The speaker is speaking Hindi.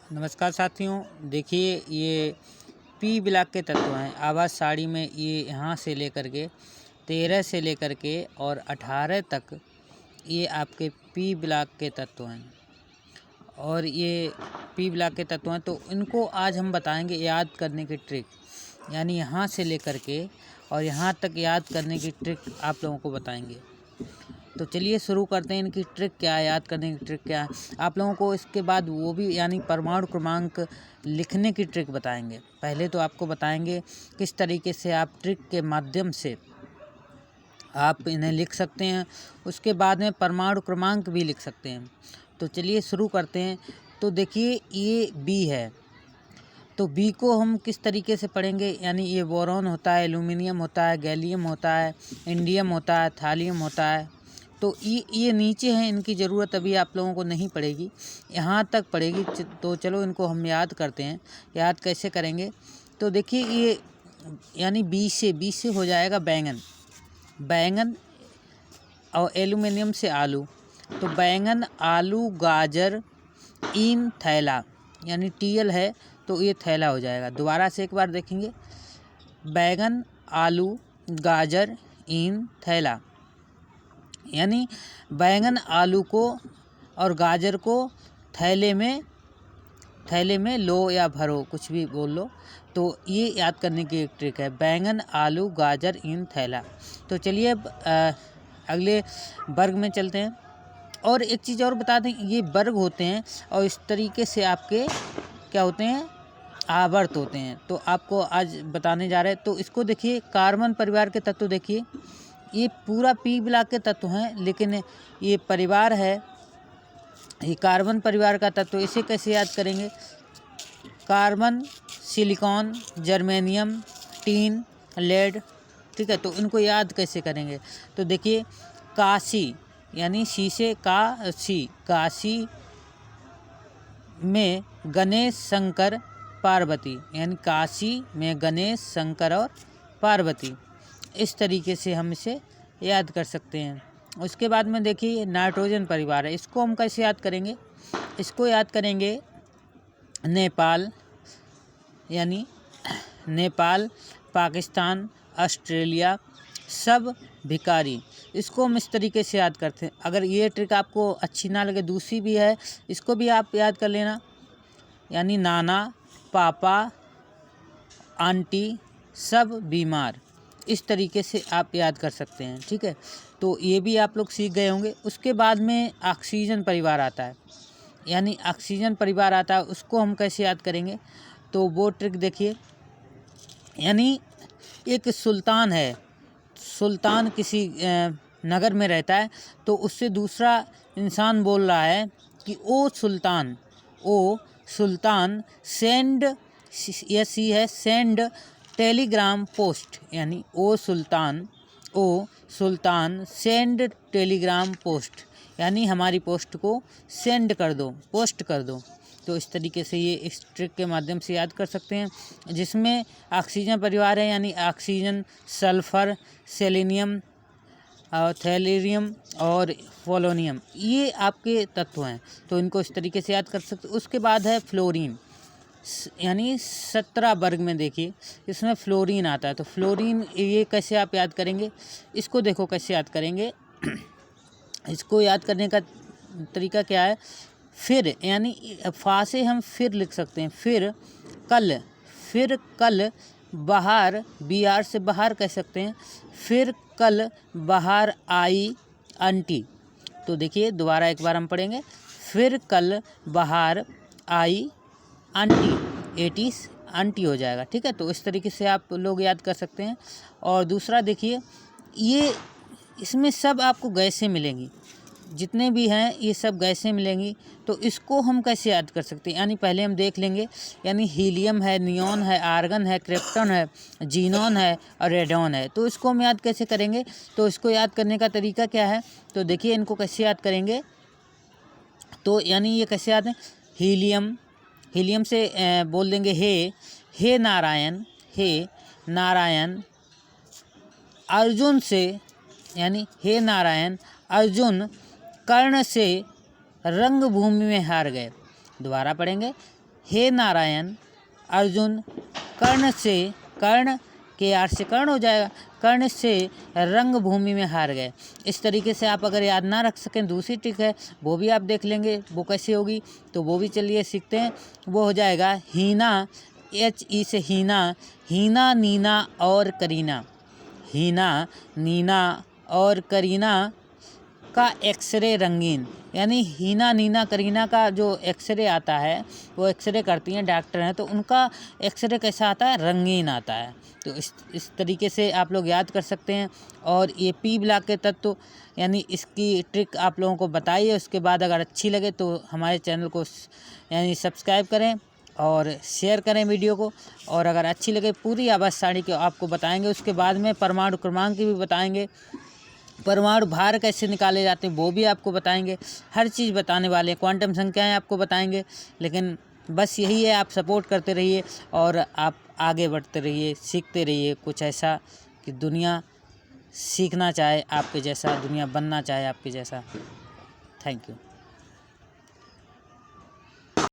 नमस्कार साथियों, देखिए ये पी ब्लॉक के तत्व हैं। आवाज़ साड़ी में ये यहाँ से लेकर के 13 से लेकर के और 18 तक ये आपके पी ब्लॉक के तत्व हैं। और ये पी ब्लॉक के तत्व हैं तो इनको आज हम बताएंगे याद करने की ट्रिक, यानी यहाँ से लेकर के और यहाँ तक याद करने की ट्रिक आप लोगों को बताएंगे। तो चलिए शुरू करते हैं। इनकी ट्रिक क्या है, याद करने की ट्रिक क्या है आप लोगों को। इसके बाद वो भी यानी परमाणु क्रमांक लिखने की ट्रिक बताएंगे। पहले तो आपको बताएंगे किस तरीके से आप ट्रिक के माध्यम से आप इन्हें लिख सकते हैं, उसके बाद में परमाणु क्रमांक भी लिख सकते हैं। तो चलिए शुरू करते हैं। तो देखिए ये बी है, तो बी को हम किस तरीके से पढ़ेंगे, यानी ये बोरॉन होता है, एल्यूमिनियम होता है, गैलियम होता है, इंडियम होता है, थालियम होता है। तो ये नीचे हैं, इनकी ज़रूरत अभी आप लोगों को नहीं पड़ेगी, यहाँ तक पड़ेगी। तो चलो इनको हम याद करते हैं। याद कैसे करेंगे, तो देखिए ये यानी बी से हो जाएगा बैंगन और एल्यूमिनियम से आलू। तो बैंगन, आलू, गाजर, ईन, थैला, यानी टीएल है तो ये थैला हो जाएगा। दोबारा से एक बार देखेंगे, बैंगन, आलू, गाजर, ईन, थैला, यानी बैंगन आलू को और गाजर को थैले में लो या भरो, कुछ भी बोल लो। तो ये याद करने की एक ट्रिक है, बैंगन, आलू, गाजर, ईन, थैला। तो चलिए अगले वर्ग में चलते हैं। और एक चीज़ और बता दें, ये वर्ग होते हैं और इस तरीके से आपके क्या होते हैं, आवर्त होते हैं। तो आपको आज बताने जा रहे हैं। तो इसको देखिए, कार्बन परिवार के तत्व देखिए, ये पूरा पी ब्लॉक के तत्व हैं, लेकिन ये परिवार है, ये कार्बन परिवार का तत्व। इसे कैसे याद करेंगे, carbon, silicon, germanium, tin, lead, ठीक है। तो इनको याद कैसे करेंगे, तो देखिए काशी, यानी शीशे का सी, काशी में गणेश, शंकर, पार्वती, यानी काशी में गणेश, शंकर और पार्वती। इस तरीके से हम इसे याद कर सकते हैं। उसके बाद में देखिए नाइट्रोजन परिवार है, इसको हम कैसे याद करेंगे, इसको याद करेंगे नेपाल, यानी नेपाल, पाकिस्तान, ऑस्ट्रेलिया, सब भिखारी। इसको हम इस तरीके से याद करते हैं। अगर ये ट्रिक आपको अच्छी ना लगे, दूसरी भी है, इसको भी आप याद कर लेना, यानी नाना, पापा, आंटी, सब बीमार। इस तरीके से आप याद कर सकते हैं, ठीक है। तो ये भी आप लोग सीख गए होंगे। उसके बाद में ऑक्सीजन परिवार आता है, यानी ऑक्सीजन परिवार आता है, उसको हम कैसे याद करेंगे, तो वो ट्रिक देखिए, यानी एक सुल्तान है, सुल्तान किसी नगर में रहता है, तो उससे दूसरा इंसान बोल रहा है कि ओ सुल्तान सेंड, सी है सेंड टेलीग्राम पोस्ट, यानी ओ सुल्तान सेंड टेलीग्राम पोस्ट, यानी हमारी पोस्ट को सेंड कर दो, पोस्ट कर दो। तो इस तरीके से ये इस ट्रिक के माध्यम से याद कर सकते हैं, जिसमें ऑक्सीजन परिवार है, यानी ऑक्सीजन, सल्फर, सेलेनियम, थैलेरियम और पोलोनियम, ये आपके तत्व हैं। तो इनको इस तरीके से याद कर सकते। उसके बाद है फ्लोरीन, यानी 17 वर्ग में देखिए इसमें फ्लोरीन आता है। तो फ्लोरीन ये कैसे आप याद करेंगे, इसको देखो कैसे याद करेंगे। इसको याद करने का तरीका क्या है, फिर, यानी फा से हम फिर लिख सकते हैं, फिर कल बाहर, BR से बाहर कह सकते हैं, फिर कल बाहर आई आंटी। तो देखिए दोबारा एक बार हम पढ़ेंगे, फिर कल बाहर आई आंटी, 80 आंटी हो जाएगा, ठीक है। तो इस तरीके से आप लोग याद कर सकते हैं। और दूसरा देखिए, ये इसमें सब आपको गैसें मिलेंगी, जितने भी हैं ये सब गैसें मिलेंगी। तो इसको हम कैसे याद कर सकते हैं, यानी पहले हम देख लेंगे, यानी हीलियम है, नियॉन है, आर्गन है, क्रिप्टॉन है, जीनॉन है और रेडॉन है। तो इसको हम याद कैसे करेंगे, तो इसको याद करने का तरीका क्या है, तो देखिए इनको कैसे याद करेंगे। तो यानी ये कैसे याद है, हीलियम से बोल देंगे हे नारायण। अर्जुन से, यानी हे नारायण, अर्जुन कर्ण से रंगभूमि में हार गए। दोबारा पढ़ेंगे, हे नारायण अर्जुन कर्ण के आर से कर्ण हो जाएगा, कर्ण से रंग भूमि में हार गए। इस तरीके से आप अगर याद ना रख सकें, दूसरी ट्रिक है वो भी आप देख लेंगे वो कैसे होगी, तो वो भी चलिए सीखते हैं। वो हो जाएगा हीना, HE से हीना, हीना नीना और करीना, हीना नीना और करीना का एक्सरे रंगीन, यानी हीना नीना करीना का जो एक्सरे आता है, वो एक्सरे करती हैं, डॉक्टर हैं, तो उनका एक्सरे कैसा आता है, रंगीन आता है। तो इस तरीके से आप लोग याद कर सकते हैं। और ये P ब्लॉक के तत्व यानी इसकी ट्रिक आप लोगों को बताइए। उसके बाद अगर अच्छी लगे तो हमारे चैनल को यानी सब्सक्राइब करें और शेयर करें वीडियो को। और अगर अच्छी लगे पूरी आवाज़ सारणी की आपको बताएंगे। उसके बाद में परमाणु क्रमांक की भी बताएंगे, परमाणु भार कैसे निकाले जाते हैं वो भी आपको बताएंगे, हर चीज़ बताने वाले हैं, क्वांटम संख्याएं आपको बताएंगे। लेकिन बस यही है, आप सपोर्ट करते रहिए और आप आगे बढ़ते रहिए, सीखते रहिए कुछ ऐसा कि दुनिया सीखना चाहे आपके जैसा, दुनिया बनना चाहे आपके जैसा। Thank you.